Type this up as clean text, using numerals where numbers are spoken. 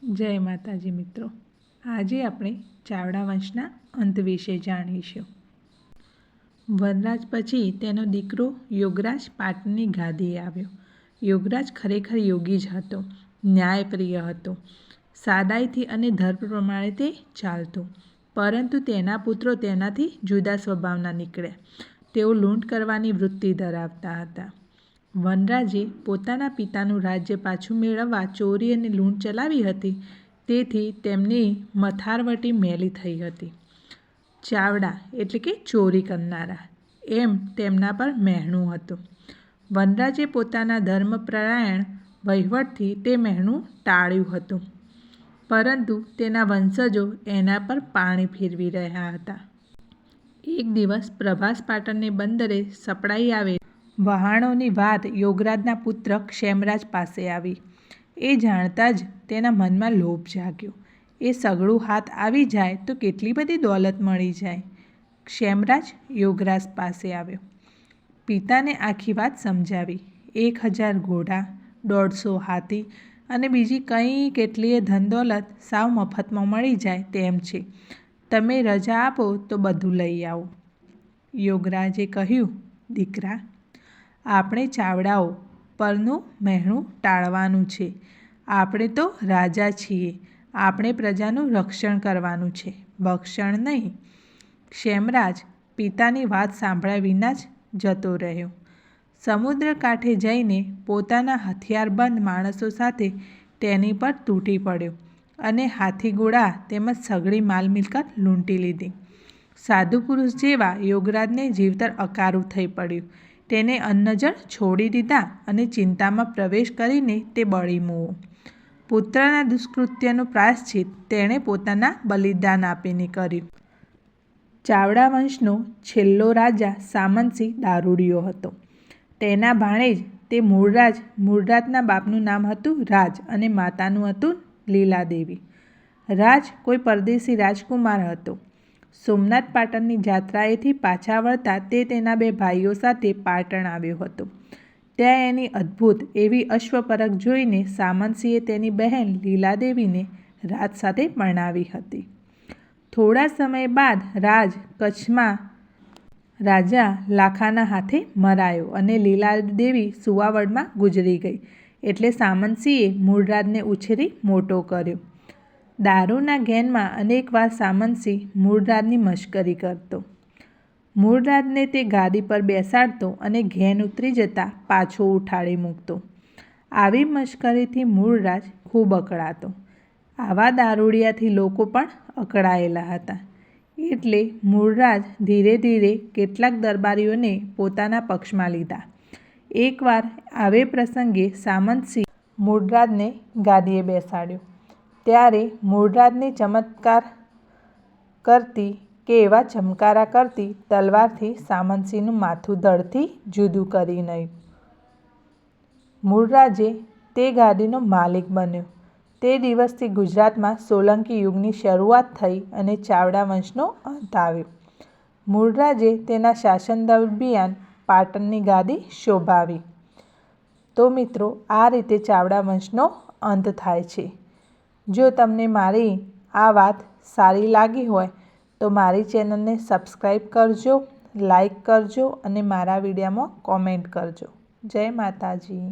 જય માતાજી મિત્રો, આજે આપણે ચાવડા વંશના અંત વિશે જાણીશું. વનરાજ પછી તેનો દીકરો યોગરાજ પાટણની ગાદીએ આવ્યો. યોગરાજ ખરેખર યોગી જ હતો, ન્યાયપ્રિય હતો. સાદાઈથી અને ધર્મ પ્રમાણે તે ચાલતો, પરંતુ તેના પુત્રો તેનાથી જુદા સ્વભાવના નીકળ્યા. તેઓ લૂંટ કરવાની વૃત્તિ ધરાવતા હતા. વનરાજે પોતાના પિતાનું રાજ્ય પાછું મેળવવા ચોરી અને લૂંટ ચલાવી હતી, તેથી તેમની મથારવટી મેલી થઈ હતી. ચાવડા એટલે કે ચોરી કરનારા એમ તેમના પર મહેણું હતું. વનરાજે પોતાના ધર્મપરાયણ વહીવટથી તે મહેણું ટાળ્યું હતું, પરંતુ તેના વંશજો એના પર પાણી ફેરવી રહ્યા હતા. એક દિવસ પ્રભાસ પાટણને બંદરે સપડાઈ આવે વહાણોની વાત યોગરાજના પુત્ર ક્ષેમરાજ પાસે આવી. એ જાણતા જ તેના મનમાં લોભ જાગ્યો. એ સગડું હાથ આવી જાય તો કેટલી બધી દોલત મળી જાય. ક્ષેમરાજ યોગરાજ પાસે આવ્યો. પિતાને આખી વાત સમજાવી. 1000 ઘોડા, 150 હાથી અને બીજી કંઈ કેટલીય ધનદોલત સાવ મફતમાં મળી જાય તેમ છે. તમે રજા આપો તો બધું લઈ આવો. યોગરાજે કહ્યું, દીકરા, આપણે ચાવડાઓ પરનું મહેણું ટાળવાનું છે. આપણે તો રાજા છીએ. આપણે પ્રજાનું રક્ષણ કરવાનું છે, ભક્ષણ નહીં. ક્ષેમરાજ પિતાની વાત સાંભળ્યા વિના જ જતો રહ્યો. સમુદ્ર કાંઠે જઈને પોતાના હથિયારબંધ માણસો સાથે તેની પર તૂટી પડ્યો અને હાથીઘોડા તેમજ સઘળી માલ મિલકત લૂંટી લીધી. સાધુ પુરુષ જેવા યોગરાજને જીવતર અકારું થઈ પડ્યું. તેને અન્નજળ છોડી દીધા અને ચિંતામાં પ્રવેશ કરીને તે બળી મૂવો. પુત્રના દુષ્કૃત્યનું પ્રાયશ્ચિત તેણે પોતાના બલિદાન આપીને કર્યું. ચાવડા વંશનો છેલ્લો રાજા સામંતસિંહ દારૂડિયો હતો. તેના ભાણેજ તે મૂળરાજ. મૂળરાજના બાપનું નામ હતું રાજ અને માતાનું હતું લીલાદેવી. રાજ કોઈ પરદેશી રાજકુમાર હતો. સોમનાથ પાટણની જાત્રાએથી પાછા વળતા તે તેના 2 ભાઈઓ સાથે પાટણ આવ્યો હતો. ત્યાં એની અદ્ભુત એવી અશ્વપરખ જોઈને સામંતસિંહે તેની બહેન લીલાદેવીને રાજ સાથે પરણાવી હતી. થોડા સમય બાદ રાજ કચ્છમાં રાજા લાખાના હાથે મરાયો અને લીલાદેવી સુવાવડમાં ગુજરી ગઈ. એટલે સામંતસિંહે મૂળરાજને ઉછેરી મોટો કર્યો. દારૂના ઘેનમાં અનેકવાર સામંતસિંહ મૂળરાજની મશ્કરી કરતો. મૂળરાજને તે ગાદી પર બેસાડતો અને ઘેન ઉતરી જતાં પાછો ઉઠાડી મૂકતો. આવી મશ્કરીથી મૂળરાજ ખૂબ અકળાતો. આવા દારૂડિયાથી લોકો પણ અકળાયેલા હતા. એટલે મૂળરાજ ધીરે ધીરે કેટલાક દરબારીઓને પોતાના પક્ષમાં લીધા. એકવાર આવે પ્રસંગે સામંતસિંહ મૂળરાજને ગાદીએ બેસાડ્યો. ત્યારે મૂળરાજની ચમત્કાર કરતી કે એવા ચમકારા કરતી તલવારથી સામંતસિંહનું માથું ધડથી જુદું કરી નાખ્યું. મૂળરાજે તે ગાદીનો માલિક બન્યો. તે દિવસથી ગુજરાતમાં સોલંકી યુગની શરૂઆત થઈ અને ચાવડા વંશનો અંત આવ્યો. મૂળરાજે તેના શાસન દરમિયાન પાટણની ગાદી શોભાવી. તો મિત્રો, આ રીતે ચાવડા વંશનો અંત થાય છે. જો તમને મારી આ વાત સારી લાગી હોય તો મારી ચેનલને સબસ્ક્રાઈબ કરજો, લાઈક કરજો અને મારા વિડીયોમાં કોમેન્ટ કરજો. જય માતાજી.